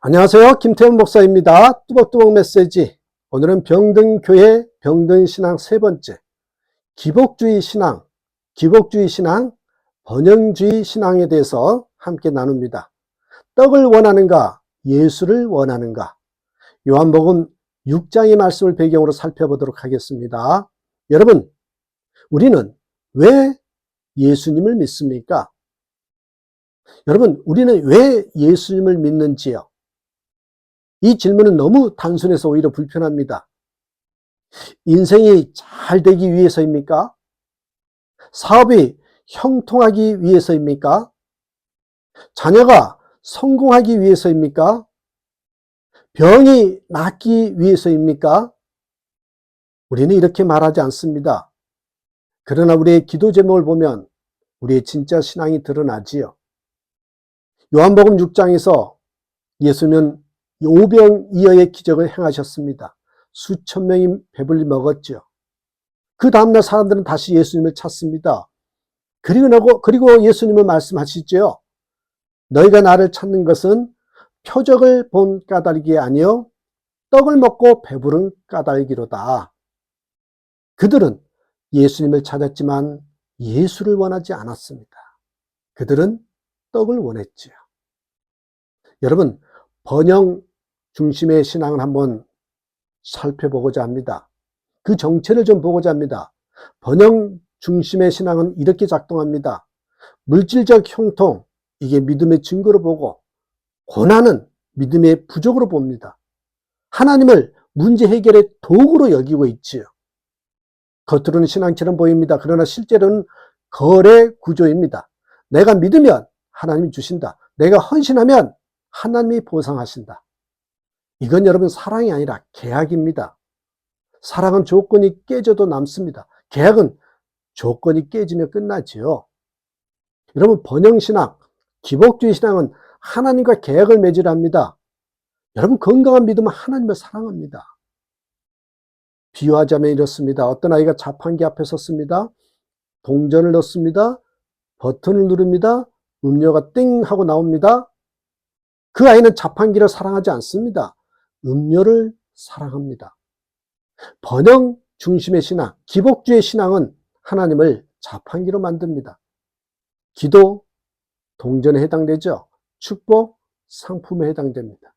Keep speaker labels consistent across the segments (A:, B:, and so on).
A: 안녕하세요. 김태훈 목사입니다. 뚜벅뚜벅 메시지. 오늘은 병든교회 병든신앙 세 번째, 기복주의 신앙, 번영주의 신앙에 대해서 함께 나눕니다. 떡을 원하는가, 예수를 원하는가? 요한복음 6장의 말씀을 배경으로 살펴보도록 하겠습니다. 여러분, 우리는 왜 예수님을 믿습니까? 여러분, 우리는 왜 예수님을 믿는지요? 이 질문은 너무 단순해서 오히려 불편합니다. 인생이 잘 되기 위해서입니까? 사업이 형통하기 위해서입니까? 자녀가 성공하기 위해서입니까? 병이 낫기 위해서입니까? 우리는 이렇게 말하지 않습니다. 그러나 우리의 기도 제목을 보면 우리의 진짜 신앙이 드러나지요. 요한복음 6장에서 예수님은 오병이어의 기적을 행하셨습니다. 수천 명이 배불리 먹었죠. 그 다음날 사람들은 다시 예수님을 찾습니다. 그리고 예수님은 말씀하시죠. 너희가 나를 찾는 것은 표적을 본 까닭이 아니요 떡을 먹고 배부른 까닭이로다. 그들은 예수님을 찾았지만 예수를 원하지 않았습니다. 그들은 떡을 원했지요. 여러분, 번영 중심의 신앙을 한번 살펴보고자 합니다. 그 정체를 좀 보고자 합니다. 번영 중심의 신앙은 이렇게 작동합니다. 물질적 형통, 이게 믿음의 증거로 보고, 고난은 믿음의 부족으로 봅니다. 하나님을 문제 해결의 도구로 여기고 있지요. 겉으로는 신앙처럼 보입니다. 그러나 실제로는 거래 구조입니다. 내가 믿으면 하나님이 주신다. 내가 헌신하면 하나님이 보상하신다. 이건 여러분 사랑이 아니라 계약입니다. 사랑은 조건이 깨져도 남습니다. 계약은 조건이 깨지면 끝나지요. 여러분, 번영신앙, 기복주의 신앙은 하나님과 계약을 맺으려 합니다. 여러분, 건강한 믿음은 하나님을 사랑합니다. 비유하자면 이렇습니다. 어떤 아이가 자판기 앞에 섰습니다. 동전을 넣습니다. 버튼을 누릅니다. 음료가 띵 하고 나옵니다. 그 아이는 자판기를 사랑하지 않습니다. 음료를 사랑합니다. 번영 중심의 신앙, 기복주의 신앙은 하나님을 자판기로 만듭니다. 기도, 동전에 해당되죠. 축복, 상품에 해당됩니다.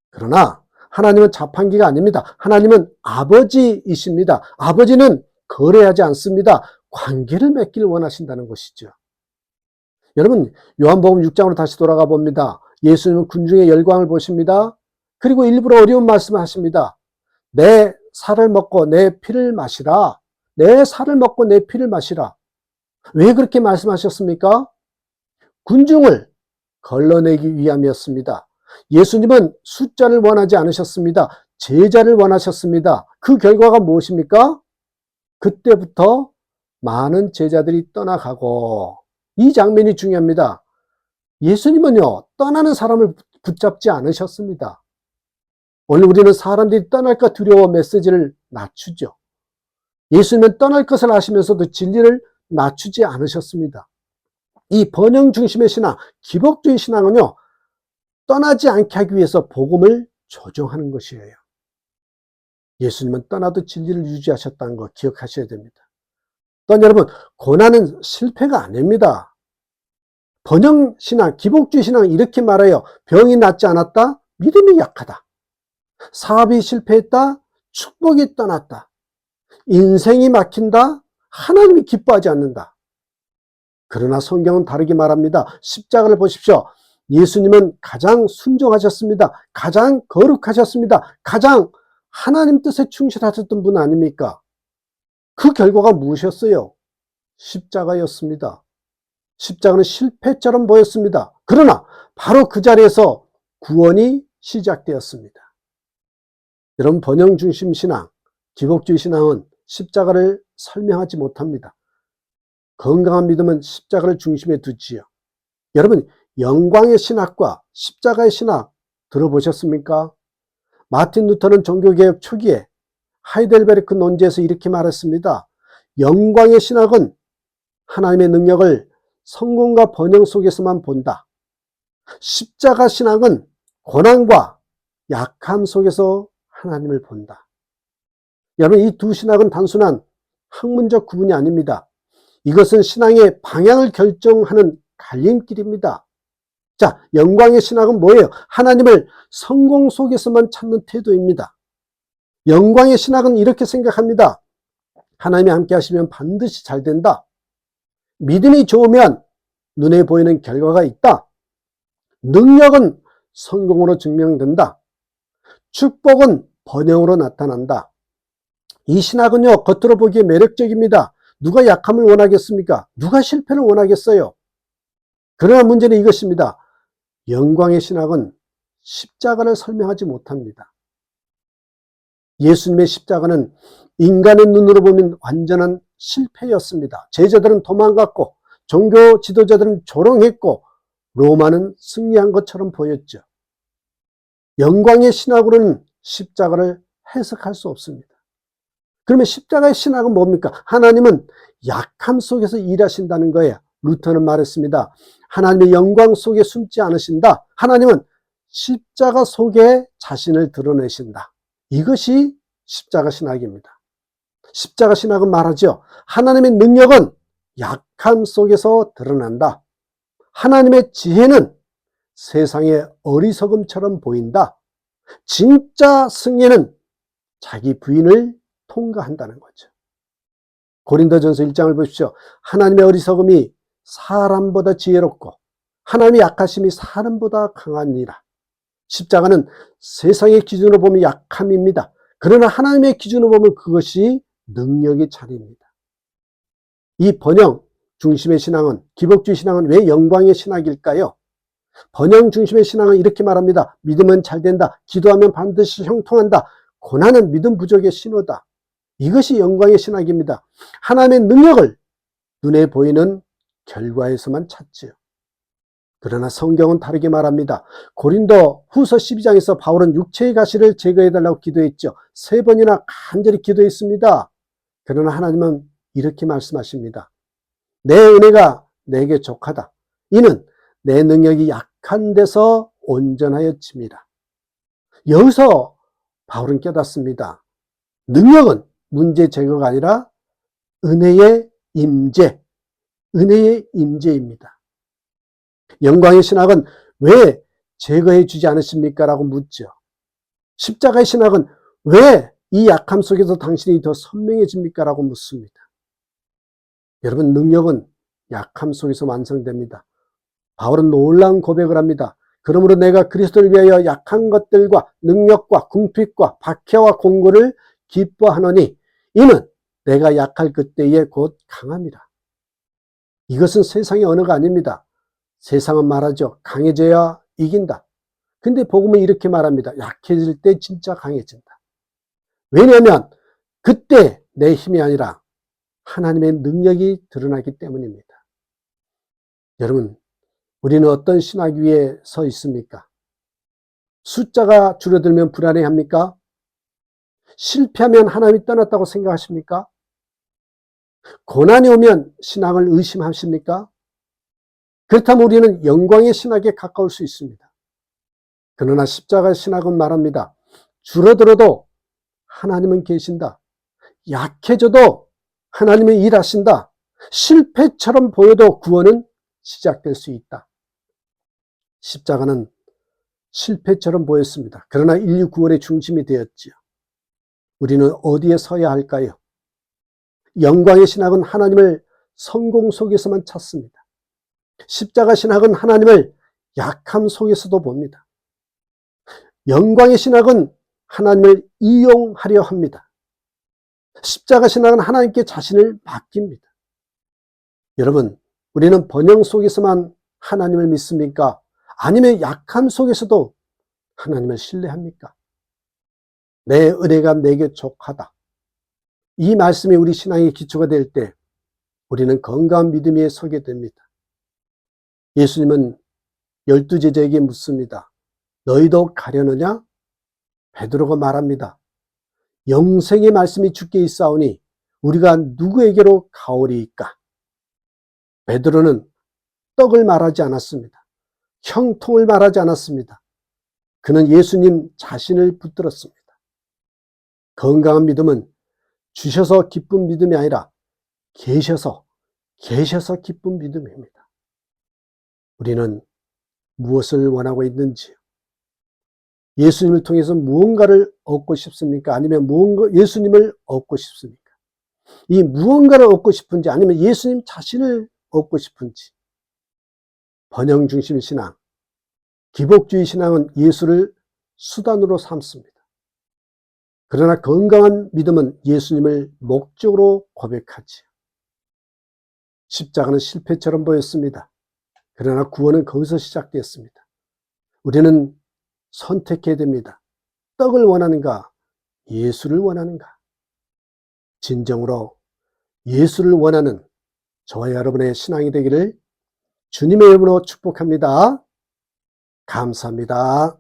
A: 그러나 하나님은 자판기가 아닙니다. 하나님은 아버지이십니다. 아버지는 거래하지 않습니다. 관계를 맺기를 원하신다는 것이죠. 여러분, 요한복음 6장으로 다시 돌아가 봅니다. 예수님은 군중의 열광을 보십니다. 그리고 일부러 어려운 말씀을 하십니다. 내 살을 먹고 내 피를 마시라. 내 살을 먹고 내 피를 마시라. 왜 그렇게 말씀하셨습니까? 군중을 걸러내기 위함이었습니다. 예수님은 숫자를 원하지 않으셨습니다. 제자를 원하셨습니다. 그 결과가 무엇입니까? 그때부터 많은 제자들이 떠나가고, 이 장면이 중요합니다. 예수님은요, 떠나는 사람을 붙잡지 않으셨습니다. 오늘 우리는 사람들이 떠날까 두려워 메시지를 낮추죠. 예수님은 떠날 것을 아시면서도 진리를 낮추지 않으셨습니다. 이 번영 중심의 신앙, 기복주의 신앙은요, 떠나지 않게 하기 위해서 복음을 조정하는 것이에요. 예수님은 떠나도 진리를 유지하셨다는 거 기억하셔야 됩니다. 또한 여러분, 고난은 실패가 아닙니다. 번영 신앙, 기복주의 신앙은 이렇게 말해요. 병이 낫지 않았다? 믿음이 약하다. 사업이 실패했다? 축복이 떠났다. 인생이 막힌다? 하나님이 기뻐하지 않는다. 그러나 성경은 다르게 말합니다. 십자가를 보십시오. 예수님은 가장 순종하셨습니다. 가장 거룩하셨습니다. 가장 하나님 뜻에 충실하셨던 분 아닙니까? 그 결과가 무엇이었어요? 십자가였습니다. 십자가는 실패처럼 보였습니다. 그러나 바로 그 자리에서 구원이 시작되었습니다. 여러분, 번영 중심 신앙, 기복주의 신앙은 십자가를 설명하지 못합니다. 건강한 믿음은 십자가를 중심에 두지요. 여러분, 영광의 신학과 십자가의 신학 들어보셨습니까? 마틴 루터는 종교개혁 초기에 하이델베르크 논제에서 이렇게 말했습니다. 영광의 신학은 하나님의 능력을 성공과 번영 속에서만 본다. 십자가 신학은 고난과 약함 속에서 하나님을 본다. 여러분, 이 두 신학은 단순한 학문적 구분이 아닙니다. 이것은 신앙의 방향을 결정하는 갈림길입니다. 자, 영광의 신학은 뭐예요? 하나님을 성공 속에서만 찾는 태도입니다. 영광의 신학은 이렇게 생각합니다. 하나님이 함께 하시면 반드시 잘 된다. 믿음이 좋으면 눈에 보이는 결과가 있다. 능력은 성공으로 증명된다. 축복은 번영으로 나타난다. 이 신학은요, 겉으로 보기에 매력적입니다. 누가 약함을 원하겠습니까? 누가 실패를 원하겠어요? 그러나 문제는 이것입니다. 영광의 신학은 십자가를 설명하지 못합니다. 예수님의 십자가는 인간의 눈으로 보면 완전한 실패였습니다. 제자들은 도망갔고 종교 지도자들은 조롱했고 로마는 승리한 것처럼 보였죠. 영광의 신학으로는 십자가를 해석할 수 없습니다. 그러면 십자가의 신학은 뭡니까? 하나님은 약함 속에서 일하신다는 거예요. 루터는 말했습니다. 하나님의 영광 속에 숨지 않으신다. 하나님은 십자가 속에 자신을 드러내신다. 이것이 십자가 신학입니다. 십자가 신학은 말하죠. 하나님의 능력은 약함 속에서 드러난다. 하나님의 지혜는 세상의 어리석음처럼 보인다. 진짜 승리는 자기 부인을 통과한다는 거죠. 고린도전서 1장을 보십시오. 하나님의 어리석음이 사람보다 지혜롭고 하나님의 약하심이 사람보다 강하니라. 십자가는 세상의 기준으로 보면 약함입니다. 그러나 하나님의 기준으로 보면 그것이 능력의 차례입니다. 이 번영 중심의 신앙은, 기복주의 신앙은 왜 영광의 신학일까요? 번영 중심의 신앙은 이렇게 말합니다. 믿으면 잘 된다. 기도하면 반드시 형통한다. 고난은 믿음 부족의 신호다. 이것이 영광의 신학입니다. 하나님의 능력을 눈에 보이는 결과에서만 찾지요. 그러나 성경은 다르게 말합니다. 고린도 후서 12장에서 바울은 육체의 가시를 제거해달라고 기도했죠. 3번이나 간절히 기도했습니다. 그러나 하나님은 이렇게 말씀하십니다. 내 은혜가 내게 족하다. 이는 내 능력이 약한 데서 온전하여집니다. 여기서 바울은 깨닫습니다. 능력은 문제 제거가 아니라 은혜의 임재, 은혜의 임재입니다. 영광의 신학은 왜 제거해 주지 않으십니까? 라고 묻죠. 십자가의 신학은 왜 이 약함 속에서 당신이 더 선명해집니까? 라고 묻습니다. 여러분, 능력은 약함 속에서 완성됩니다. 바울은 놀라운 고백을 합니다. 그러므로 내가 그리스도를 위하여 약한 것들과 능력과 궁핍과 박해와 공고를 기뻐하노니 이는 내가 약할 그때에 곧 강함이라. 이것은 세상의 언어가 아닙니다. 세상은 말하죠. 강해져야 이긴다. 근데 복음은 이렇게 말합니다. 약해질 때 진짜 강해진다. 왜냐하면 그때 내 힘이 아니라 하나님의 능력이 드러나기 때문입니다. 여러분, 우리는 어떤 신학 위에 서 있습니까? 숫자가 줄어들면 불안해합니까? 실패하면 하나님이 떠났다고 생각하십니까? 고난이 오면 신앙을 의심하십니까? 그렇다면 우리는 영광의 신학에 가까울 수 있습니다. 그러나 십자가 신학은 말합니다. 줄어들어도 하나님은 계신다. 약해져도 하나님은 일하신다. 실패처럼 보여도 구원은 시작될 수 있다. 십자가는 실패처럼 보였습니다. 그러나 인류 구원의 중심이 되었지요. 우리는 어디에 서야 할까요? 영광의 신학은 하나님을 성공 속에서만 찾습니다. 십자가 신학은 하나님을 약함 속에서도 봅니다. 영광의 신학은 하나님을 이용하려 합니다. 십자가 신학은 하나님께 자신을 맡깁니다. 여러분, 우리는 번영 속에서만 하나님을 믿습니까? 아니면 약함 속에서도 하나님을 신뢰합니까? 내 은혜가 내게 족하다. 이 말씀이 우리 신앙의 기초가 될 때 우리는 건강한 믿음 위에 서게 됩니다. 예수님은 12제자에게 묻습니다. 너희도 가려느냐? 베드로가 말합니다. 영생의 말씀이 주께 있사오니 우리가 누구에게로 가오리이까? 베드로는 떡을 말하지 않았습니다. 형통을 말하지 않았습니다. 그는 예수님 자신을 붙들었습니다. 건강한 믿음은 주셔서 기쁜 믿음이 아니라 계셔서 기쁜 믿음입니다. 우리는 무엇을 원하고 있는지, 예수님을 통해서 무언가를 얻고 싶습니까? 아니면 예수님을 얻고 싶습니까? 이 무언가를 얻고 싶은지 아니면 예수님 자신을 얻고 싶은지. 번영 중심 신앙, 기복주의 신앙은 예수를 수단으로 삼습니다. 그러나 건강한 믿음은 예수님을 목적으로 고백하지요. 십자가는 실패처럼 보였습니다. 그러나 구원은 거기서 시작되었습니다. 우리는 선택해야 됩니다. 떡을 원하는가? 예수를 원하는가? 진정으로 예수를 원하는 저와 여러분의 신앙이 되기를 주님의 이름으로 축복합니다. 감사합니다.